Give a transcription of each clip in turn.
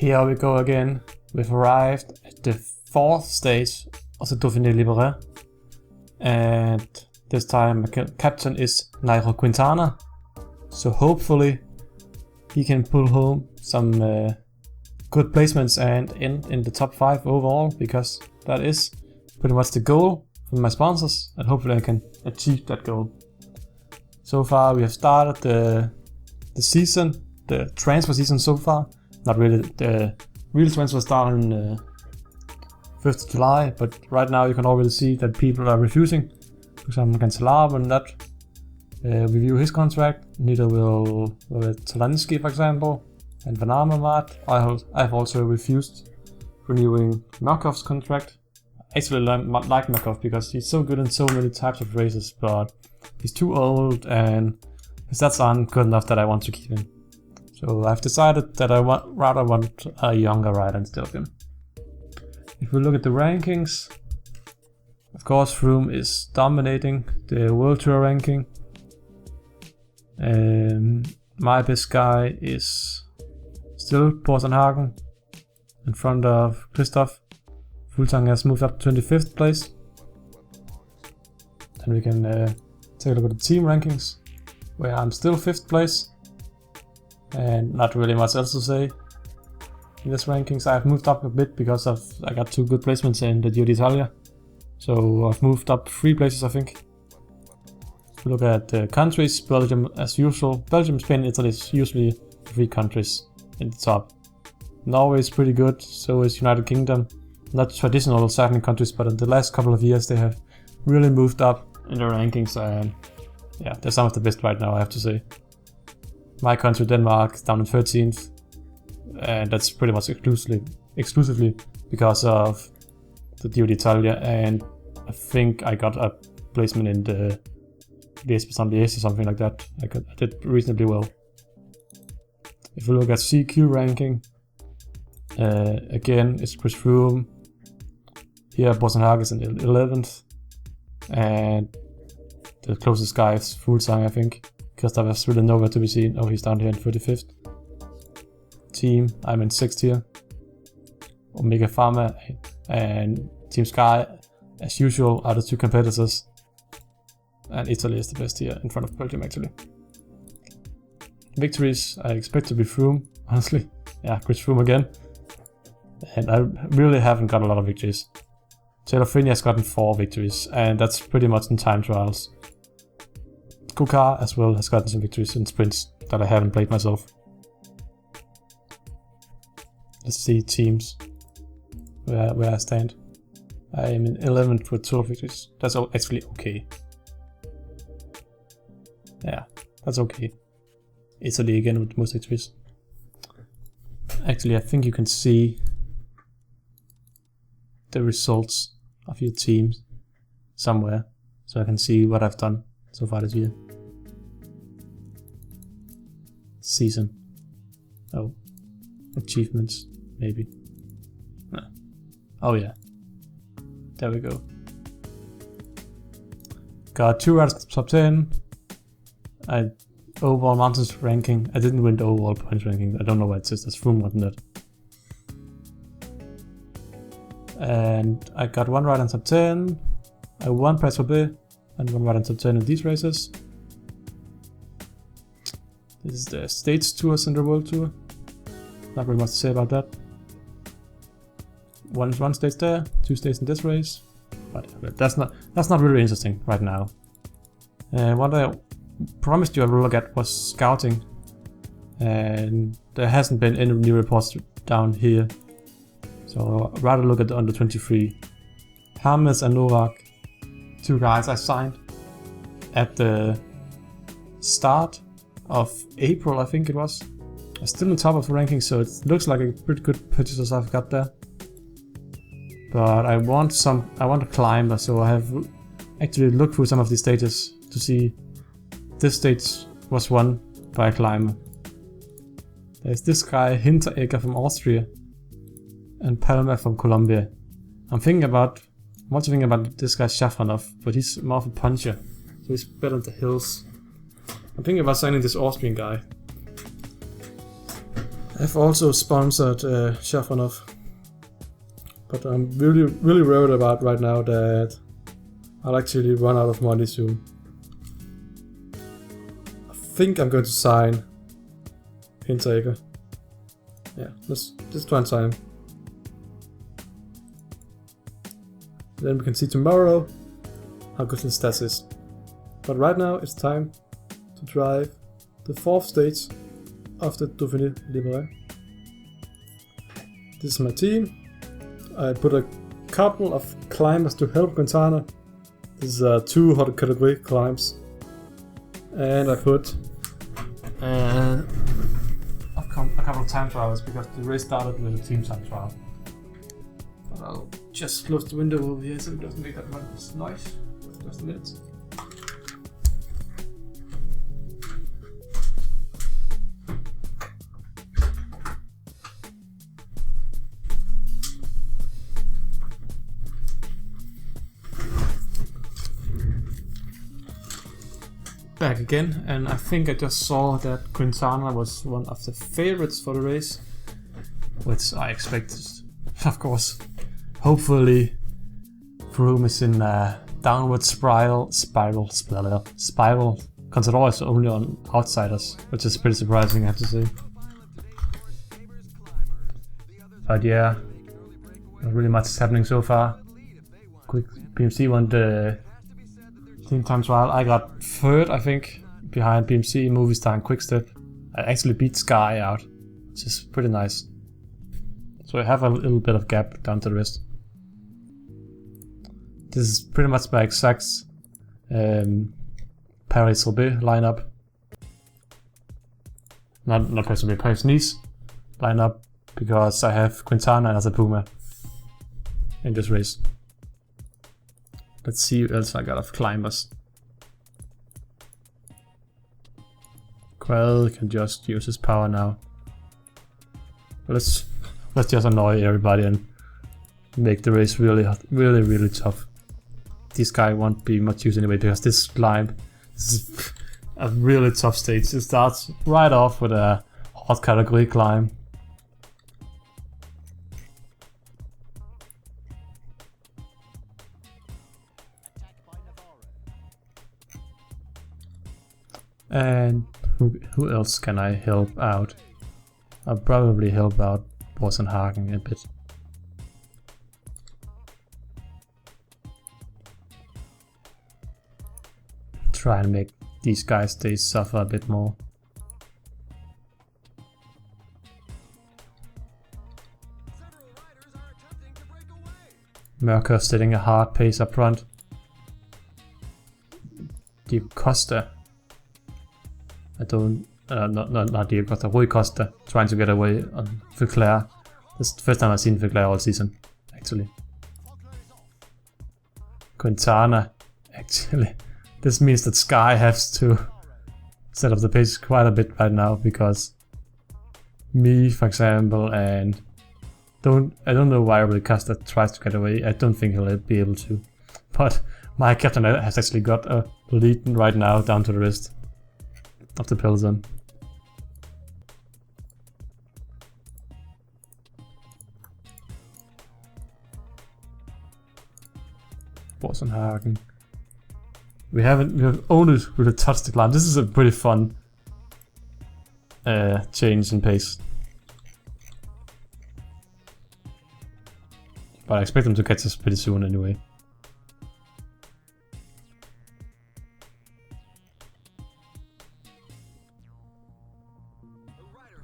Here we go again. We've arrived at the 4th stage of the Dauphiné Libéré. And this time my captain is Nairo Quintana. So hopefully he can pull home some good placements and end in the top 5 overall, because that is pretty much the goal from my sponsors, and hopefully I can achieve that goal. So far we have started the season, the transfer season so far. Not really, the real transfer start on 1st of July, but right now you can already see that people are refusing. For example, Cantillard will not review his contract, neither will Talansky, for example, and Van Amerwaard. I've also refused renewing Markov's contract. I actually like Markov because he's so good in so many types of races, but he's too old and his stats aren't good enough that I want to keep him. So I've decided that I rather want a younger rider instead of him. If we look at the rankings, of course Froome is dominating the World Tour ranking. My best guy is still Borsenhagen in front of Christoph. Fuglsang has moved up to 25th place. Then we can take a look at the team rankings, where I'm still 5th place. And not really much else to say in this rankings. I've moved up a bit because I got 2 good placements in the Giro d'Italia. So I've moved up 3 places, I think. If we look at the countries, Belgium as usual. Belgium, Spain, Italy is usually 3 countries in the top. Norway is pretty good, so is United Kingdom. Not traditional cycling countries, but in the last couple of years they have really moved up in their rankings, and yeah, they're some of the best right now, I have to say. My country, Denmark, down in 13th, and that's pretty much exclusively because of the Giro d'Italia, and I think I got a placement in the Liège-Bastogne-Liège or something like that. I did reasonably well. If we look at CQ ranking, again it's Chris Froome. Here Borsenhagen is in 11th, and the closest guy is Fuglsang, I think. Christoph is really nowhere to be seen. Oh, he's down here in 35th. Team, I'm in 6th here. Omega Pharma and Team Sky, as usual, are the 2 competitors. And Italy is the best here, in front of Belgium actually. Victories, I expect to be Froome, honestly. Yeah, Chris Froome again. And I really haven't got a lot of victories. Taylor Phinney has gotten 4 victories, and that's pretty much in time trials. Kokar as well has gotten some victories in sprints that I haven't played myself. Let's see teams, where I stand. I am in 11th with 12 victories. That's actually okay. Yeah, that's okay. Italy again with most victories. Actually, I think you can see the results of your teams somewhere, so I can see what I've done so far this year. Season. Oh. Achievements, maybe. No. Oh yeah. There we go. Got 2 out of the top 10. Overall mountains ranking. I didn't win the overall points ranking. I don't know why it says that's Froome wasn't it. And I got 1 ride in top 10. I won Paris-Roubaix and 1 ride in top 10 in these races. This is the States tours in the World Tour. Not very much to say about that. One stage there, 2 stages in this race. But that's not really interesting right now. What I promised you I will look at was scouting, and there hasn't been any new reports down here, so I'd rather look at the under 23. Hermes and Novak, 2 guys I signed at the start of April, I think it was. I'm still on top of the ranking, so it looks like a pretty good purchases I've got there. But I want a climber, so I have actually looked through some of these stages to see. This stage was won by a climber. There's this guy, Hinteregger from Austria, and Palma from Colombia. I'm thinking about this guy Shafanov, but he's more of a puncher, so he's better in the hills. I'm thinking about signing this Austrian guy. I've also sponsored Shafanov, but I'm really worried about right now that I'll actually run out of money soon. I think I'm going to sign Hinteregger. Yeah, let's just try and sign him. Then we can see tomorrow how good his stats is. But right now it's time to drive the 4th stage of the Dauphiné Libéré. This is my team. I put a couple of climbers to help Quintana. This is 2 hot category climbs. And I put a couple of time trials because the race started with a team time trial. But I'll just close the window over here so it doesn't make that much noise. Just a minute. Back again, and I think I just saw that Quintana was one of the favorites for the race, which I expected, of course. Hopefully Froome is in a downward spiral. Contador is only on outsiders, which is pretty surprising, I have to say. But yeah, not really much is happening so far. Quick BMC won the team time trial. I got 3rd, I think, behind BMC, Movistar and Quickstep. I actually beat Sky out, which is pretty nice. So I have a little bit of gap down to the rest. This is pretty much my exact Paris-Roubaix lineup. Not Paris-Roubaix, Paris-Nice lineup, because I have Quintana and Azapuma in this race. Let's see what else I got of climbers. Quell can just use his power now. Let's just annoy everybody and make the race really tough. This guy won't be much use anyway because this climb is a really tough stage. It starts right off with a hot category climb. And who else can I help out? I'll probably help out Bosenhagen a bit. Try and make these guys suffer a bit more. Merker setting a hard pace up front. Deep Costa. I don't, not Deep Costa, Rui Costa trying to get away on Verclair. This is the first time I've seen Verclair all season, actually. Quintana, actually. This means that Sky has to set up the pace quite a bit right now because me, for example, and I don't know why Rui Costa tries to get away. I don't think he'll be able to. But my captain has actually got a lead right now down to the rest of the peloton. Bosenhagen. We have only really touched the climb. This is a pretty fun change in pace. But I expect them to catch us pretty soon anyway.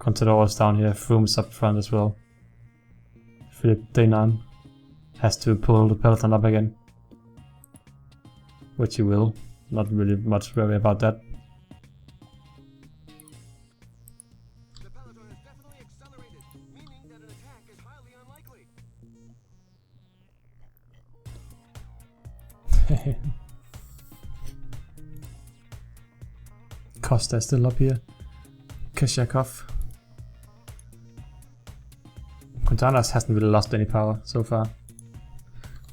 Contador is down here, Froome is up front as well. Philippe Deynan has to pull the peloton up again. Which he will. Not really much worry about that. The peloton is definitely accelerated, meaning that an attack is highly unlikely. Costa is still up here. Keshakov. Quintana hasn't really lost any power so far.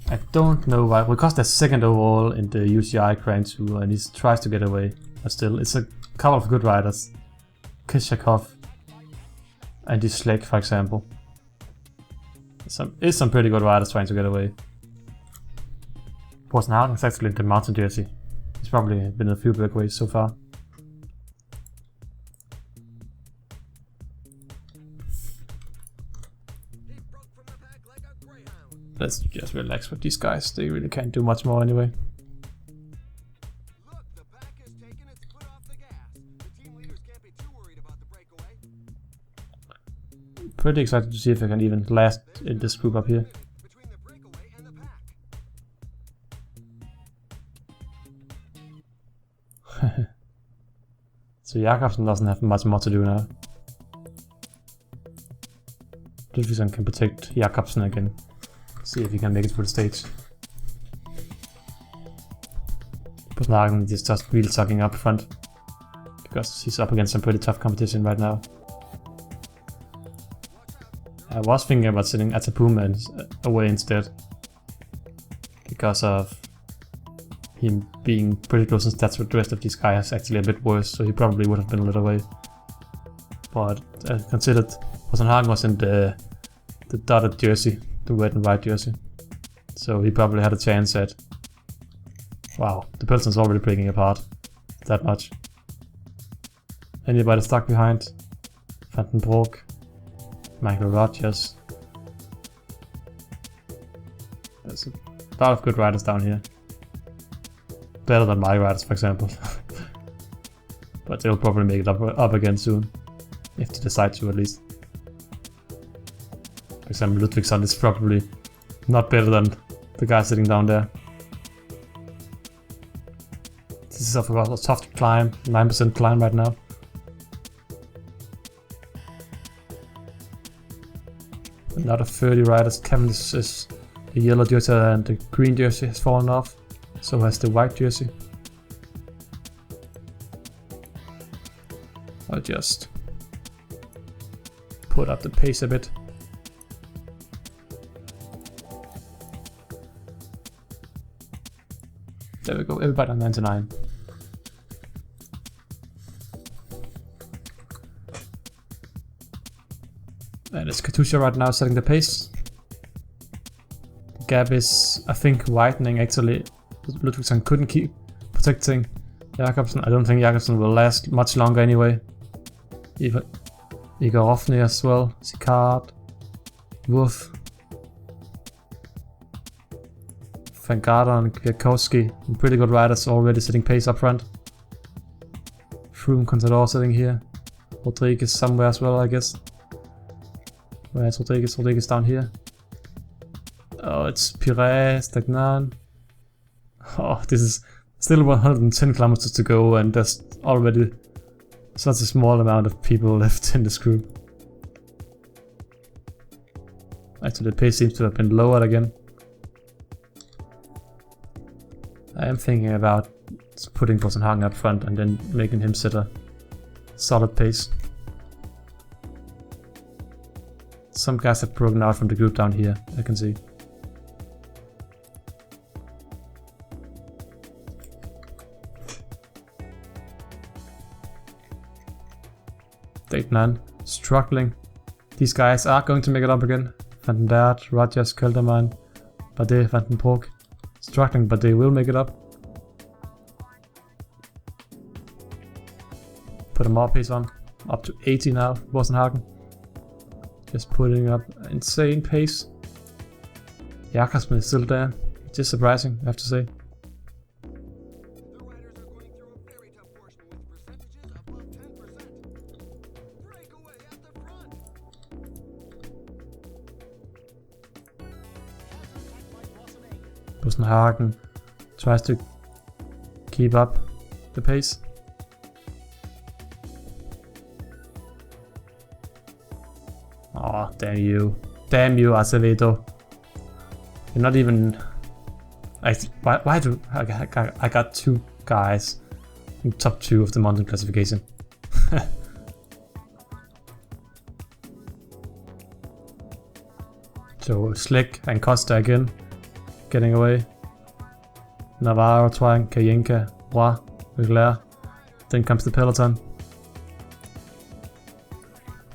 I don't know why. Well, Costa's second overall in the UCI Grand Tour and he tries to get away. But still, it's a couple of good riders. Keshakov and the Slick, for example. Some pretty good riders trying to get away. Bosenhagen is actually the mountain jersey. He's probably been a few breakaways so far. Let's just relax with these guys. They really can't do much more anyway. Look, the pack has taken its foot off the gas. The team leaders can't be too worried about the breakaway. Pretty excited to see if I can even last in this group up here. Between the breakaway and the pack. So Jakobsen doesn't have much more to do now. Ludvigsson can protect Jakobsen again. See if he can make it through the stage. Bosenhagen is just really sucking up front. Because he's up against some pretty tough competition right now. I was thinking about sitting Atapuma away instead. Because of him being pretty close in stats with the rest of these guys, actually a bit worse, so he probably would have been a little away. But I considered Bosenhagen was in the dotted jersey, the red and white jersey. So he probably had a chance at... Wow, the Pilsen's already breaking apart that much. Anybody stuck behind? Vandenbroek, Michael Rogers. There's a lot of good riders down here. Better than my riders, for example. But they'll probably make it up again soon. If they decide to, at least. For example, Ludvigsson is probably not better than the guy sitting down there. This is of course a tough climb, 9% climb right now. Another 30 riders. Cavendish is the yellow jersey and the green jersey has fallen off. So has the white jersey. I'll just put up the pace a bit. There we go, everybody on 99. And it's Katusha right now setting the pace. The gap is, I think, widening actually. Ludvigsson couldn't keep protecting Jakobsen. I don't think Jakobsen will last much longer anyway. Igor Ofny as well, Sicard, Wolf, Van Gardner and Kwiatkowski, pretty good riders already sitting pace up front. Froome, Contador sitting here. Rodriguez somewhere as well, I guess. Where's Rodriguez? Rodriguez down here. Oh, it's Pires, Stagnan. Oh, this is still 110 kilometers to go and there's already such a small amount of people left in this group. Actually, the pace seems to have been lowered again. I am thinking about putting Bosenhagen up front and then making him set a solid pace. Some guys have broken out from the group down here, I can see. Stagnan struggling. These guys are going to make it up again. Van der Aert, Rogers, Kelderman, Bardet, Vandenbroek. Struggling, but they will make it up. Put a more pace on. Up to 80 now, Bosenhagen. Just putting up insane pace. Jakobsen is still there. It's just surprising, I have to say. The riders are going through a very tough portion with percentages above 10%. Breakaway at the front. Bosenhagen tries to keep up the pace. Oh, damn you. Damn you, Acevedo. You're not even... Why do... I got two guys in top 2 of the mountain classification. So, Slick and Costa again. Getting away. Navarro, Twang, Kayenka, Roy, Mugler. Then comes the peloton.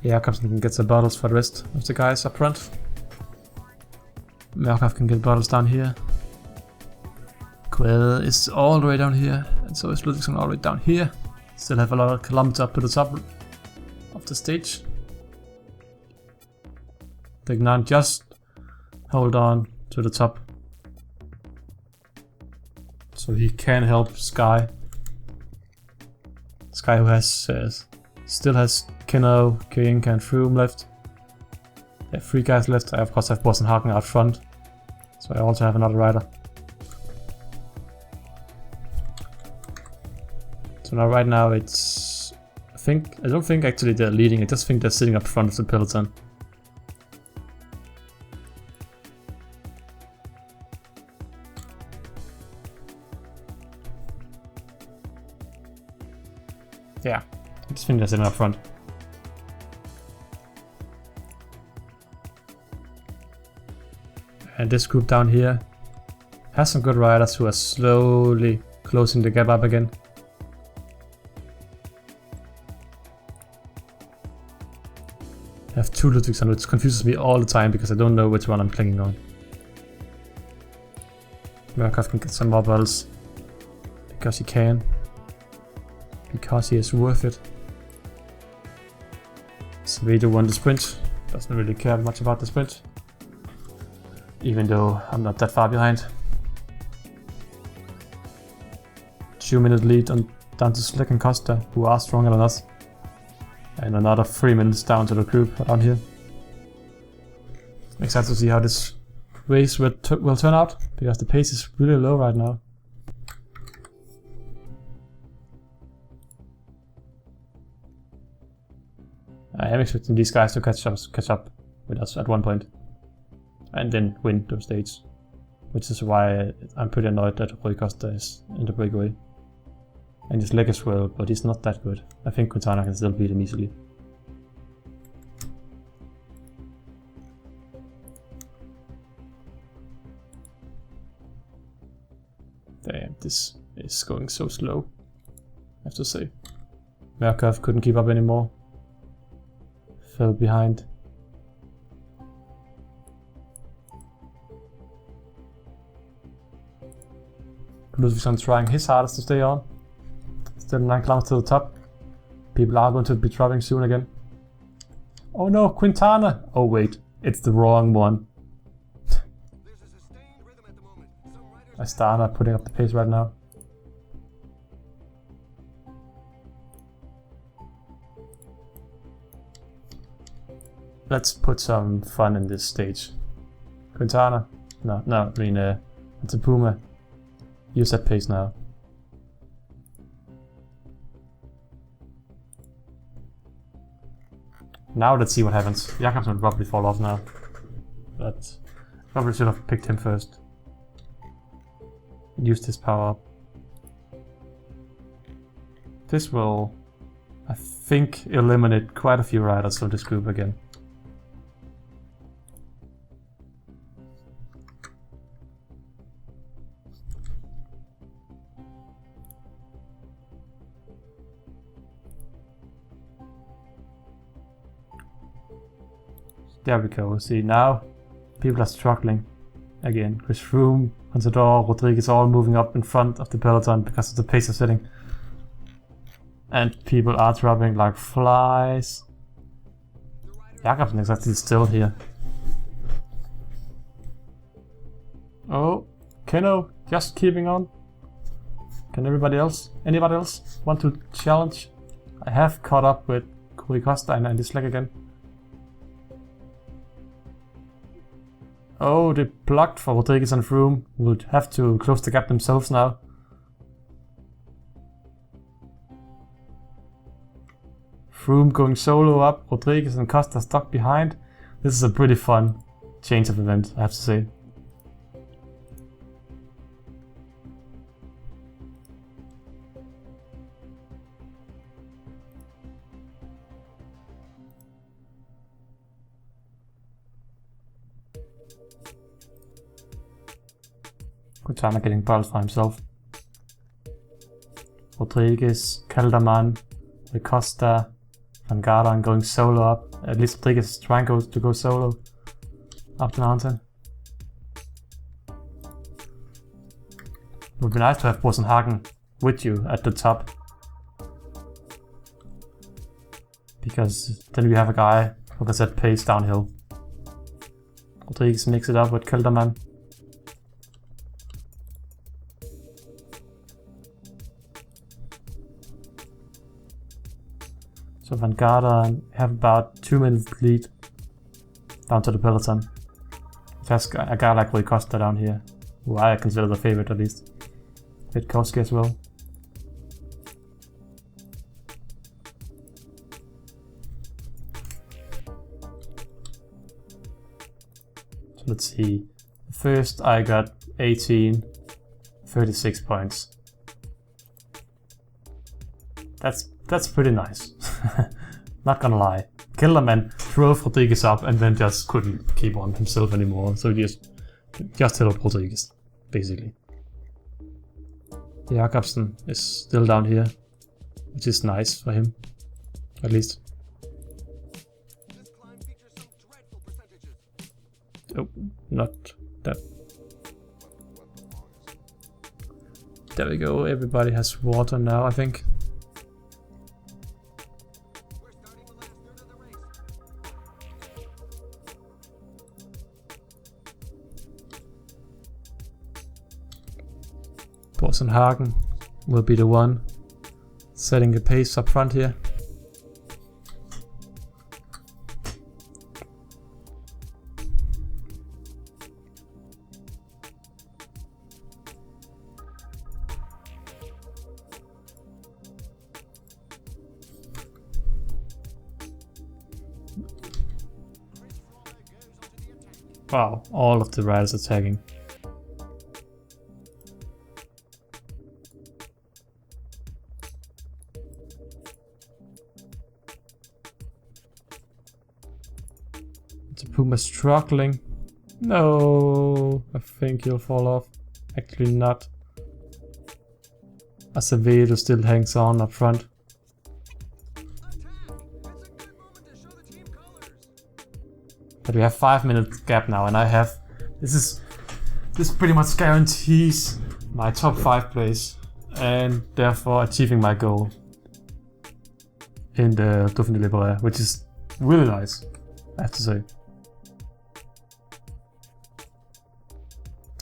Jakobsen can get the bottles for the rest of the guys up front. Mørkov can get bottles down here. Quell is all the way down here, and so is Ludvigsson all the way down here. Still have a lot of kilometers up to the top of the stage. Degnan just hold on to the top, so he can help Sky. Sky who has still has Keno, King, and Froome left. I have 3 guys left. I of course have Boss and Hagen out front, so I also have another rider. So now right now it's I don't think actually they're leading. I just think they're sitting up front of the peloton. Yeah, I just think they're sitting up front. And this group down here has some good riders who are slowly closing the gap up again. I have 2 Ludvigsson, which confuses me all the time because I don't know which one I'm clicking on. Mørkov can get some more bottles because he can. Because he is worth it. Svedo won the sprint. Doesn't really care much about the sprint. Even though I'm not that far behind. 2-minute lead on down to Slick and Costa, who are stronger than us. And another 3 minutes down to the group down here. I'm excited to see how this race will turn out, because the pace is really low right now. I am expecting these guys to catch up with us at one point, and then win the stage, which is why I'm pretty annoyed that Rui Costa is in the breakaway. And his leg as well, but he's not that good. I think Quintana can still beat him easily. Damn, this is going so slow, I have to say. Mørkov couldn't keep up anymore. Fell behind. Ludvigsson trying his hardest to stay on. Still 9 kilometers to the top. People are going to be dropping soon again. Oh no, Quintana! Oh wait, it's the wrong one. Astana putting up the pace right now. Let's put some fun in this stage. Quintana? No, I mean, it's a Puma. Use that pace now. Now let's see what happens. Jakobsen will probably fall off now. But probably should have picked him first. Used his power up. This will, I think, eliminate quite a few riders from this group again. There we go. See, now people are struggling again. Chris Froome, Contador, Rodriguez all moving up in front of the peloton because of the pace of setting. And people are dropping like flies. Jakobsen is actually still here. Oh, Keno just keeping on. Can anybody else want to challenge? I have caught up with Rui Costa and this leg again. Oh, they blocked for Rodriguez and Froome. Would have to close the gap themselves now. Froome going solo up, Rodriguez and Costa stuck behind. This is a pretty fun change of event, I have to say. Quintana getting battles for himself. Rodriguez, Kelderman, Rui Costa, Van Garderen going solo up. at least Rodriguez is trying to go solo up the mountain. It would be nice to have Bosenhagen with you at the top. Because then we have a guy who can set pace downhill. Rodriguez mix it up with Kelderman. So Van Garda have about 2 minutes lead down to the peloton. It has a guy like Rui Costa down here, who I consider the favorite at least. Witkowski as well. So let's see. First I got 18, 36 points. That's pretty nice. Not gonna lie. Kelderman drove Rodriguez up and then just couldn't keep on himself anymore, so he just held Rodriguez, basically. Jakobsen is still down here, which is nice for him, at least. This climb features some dreadful percentages. Oh, not that. There we go, everybody has water now, I think. We're starting the last third of the race. Bosenhagen will be the one setting the pace up front here. Wow, all of the riders attacking. Puma struggling. No, I think he'll fall off. Actually not. Acevedo still hangs on up front. But we have 5 minutes gap now, and I have this pretty much guarantees my top 5 place and therefore achieving my goal in the Dauphiné Libéré, which is really nice, I have to say.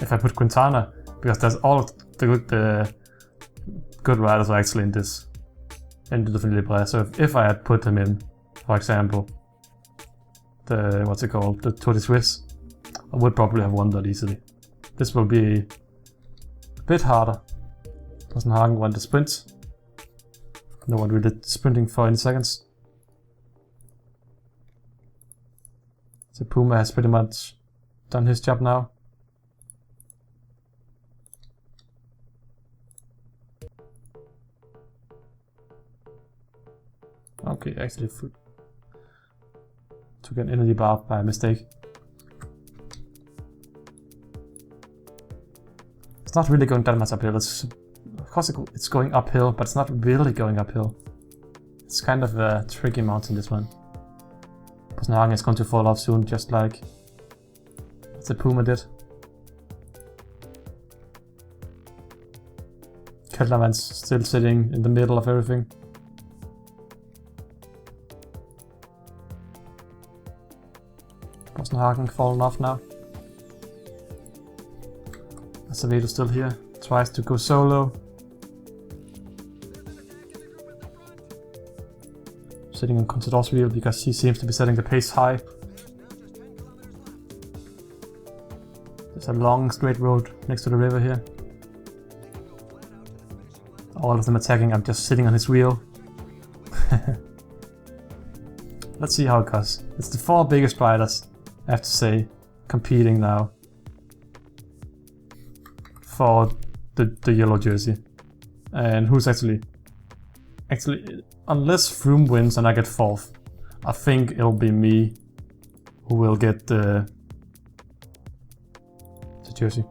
If I put Quintana, because there's all of the good riders are actually in the Dauphiné Libéré. So if I had put him in, for example, the what's it called, the Tour de Suisse, I would probably have won that easily. This will be a bit harder. Bosenhagen won the sprint. No one really sprinting for any seconds. So Puma has pretty much done his job now. Okay, actually took an energy bar by mistake. It's not really going that much uphill. Of course it's going uphill, but it's not really going uphill. It's kind of a tricky mountain, this one. Bosenhagen is going to fall off soon, just like the Puma did. Kelderman's still sitting in the middle of everything. Bosenhagen falling off now. Acevedo still here, tries to go solo. Sitting on Contador's wheel because he seems to be setting the pace high. There's a long straight road next to the river here. All of them attacking, I'm just sitting on his wheel. Let's see how it goes. It's the 4 biggest riders, I have to say, competing now for the yellow jersey. And who's actually, unless Froome wins and I get 4th, I think it'll be me who will get the jersey.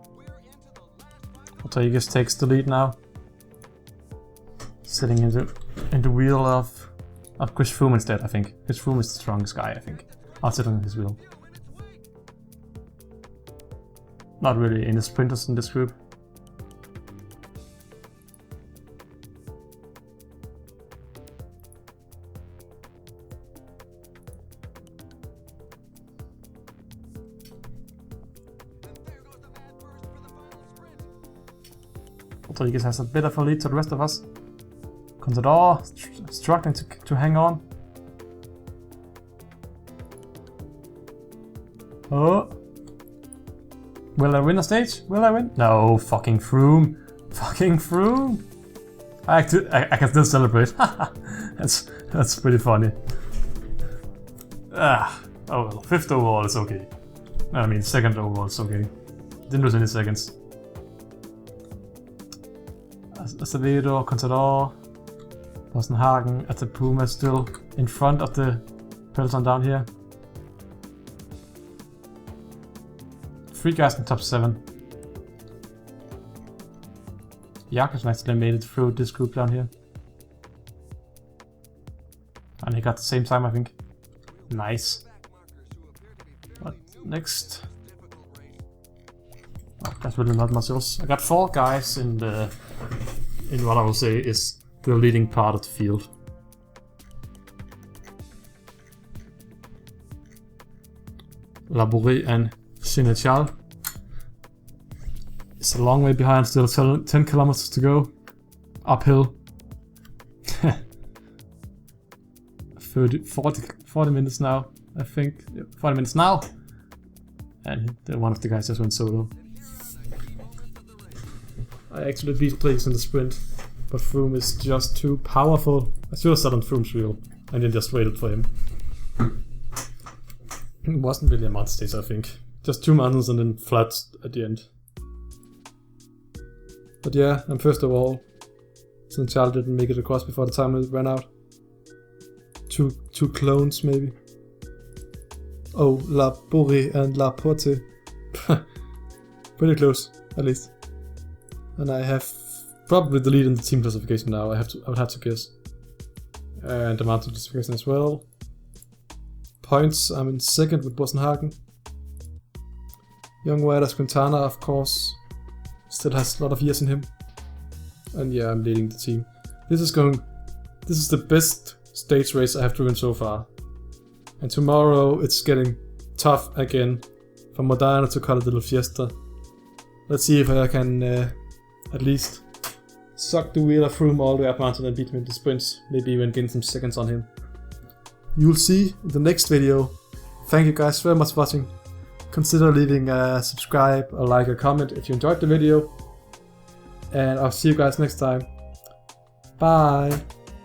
Rodriguez takes the lead now, sitting in the wheel of of Chris Froome instead, I think. Chris Froome is the strongest guy, I think. I'll sit on his wheel. Not really any sprinters in this group. Rodriguez has a bit of a lead to the rest of us. Contador struggling to hang on. Oh. Will I win a stage? Will I win? No, fucking Froome. Fucking Froome. I can still celebrate. that's pretty funny. Oh well, 5th overall is okay. I mean, 2nd overall is okay. Didn't lose any seconds. Acevedo, Contador, Hagen at the Puma still in front of the peloton down here. 3 guys in top 7. Jakobsen actually made it through this group down here. And he got the same time, I think. Nice. What next? Oh, that's really not much else. I got 4 guys in what I will say is the leading part of the field. Labouré and Senechal. It's a long way behind, still 10 kilometers to go. Uphill. 40 minutes now, I think. Yeah, 40 minutes now. And one of the guys just went solo. I actually beat Place in the sprint, but Froome is just too powerful. I should have sat on Froome's wheel and then just waited for him. It wasn't really a mud stage, I think. Just 2 mountains and then flat at the end. But yeah, I'm 1st of all. Since Charles didn't make it across before the time ran out. Two clones maybe. Oh, La Bourrée and La Porte. Pretty close, at least. And I have probably the lead in the team classification now. I would have to guess. And the mountain classification as well. Points, I'm in 2nd with Hagen. Young Riders Quintana, of course, still has a lot of years in him. And yeah, I'm leading the team. This is the best stage race I have driven so far. And tomorrow it's getting tough again. From Modena to Colle della Fiesta. Let's see if I can at least suck the wheel of Froome all the way up mountain and beat him in the sprints. Maybe even gain some seconds on him. You'll see in the next video. Thank you guys very much for watching. Consider leaving a subscribe, a like, a comment if you enjoyed the video. And I'll see you guys next time. Bye!